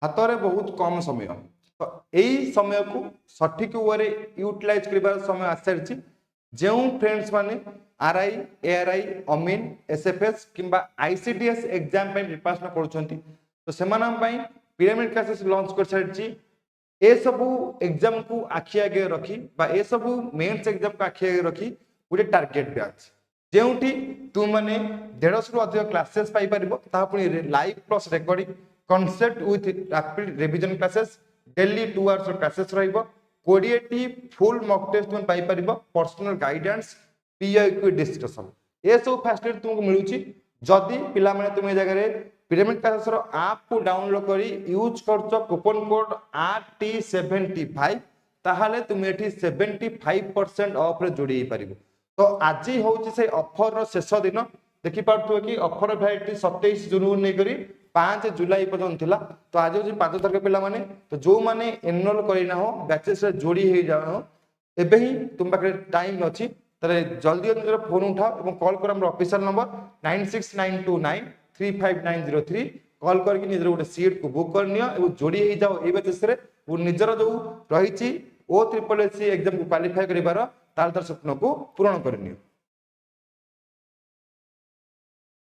हाथ में बहुत कम समय तो यही समय को सठिक वे यूटिलाइज कर समय आसी जो फ्रेंड्स माने आरआई एआरआई अमीन एसएफएस किंबा आईसीडीएस एग्जाम प्रिपरेशन करुँच तो से पिरामिड क्लासेस लॉन्च कर सारी ए सबू एग्जाम को आखि आगे रखी ए सबू मेन्स एग्जाम को आखि आगे रखी गोटे टार्गेट बैच जो तुम मैंने 150 रु अधिक classes pi live plus recording concept with rapid revision classes daily 2 hours classes रहिबो 20 फुल मॉक टेस्ट तुम पाई परिबो पर्सनल गाइडेंस पीआईक्यू डिस्कशन ए सब फैसिलिटी तुमको मिलुची जदि पिला माने तुम ए जगह पिरामिड क्लासेस रो ऐप को डाउनलोड करी यूज करछो कूपन कोड RT75 ताहाले तुम एठी 75% ऑफ रे जोड़ी परिबो तो आज हूँ से ऑफर रो शेष दिन देखि पार्थो कि ऑफर वैलिडिटी 27 जून नहीं करी 5 जुलाई पर्यंत थिला तो आज हूँ 5 तारीख पिला माने तो जो माने एनरोल करिना हो बैचेस रे जोड़ी हे जाओ एबे ही तुम पाखे टाइम अछि तरे जल्दी जल्दी फोन उठाओ और कॉल कर हमर ऑफिशियल नंबर 9692935903 कॉल करके निजर गोटे सीट को बुक कर नियो और जोड़ी हे जाओ ए बैचेस रे और निजर जो रहिछि O SSC एग्जाम को क्वालिफाई करिवार तार स्वप्न को पूर्ण करनियो।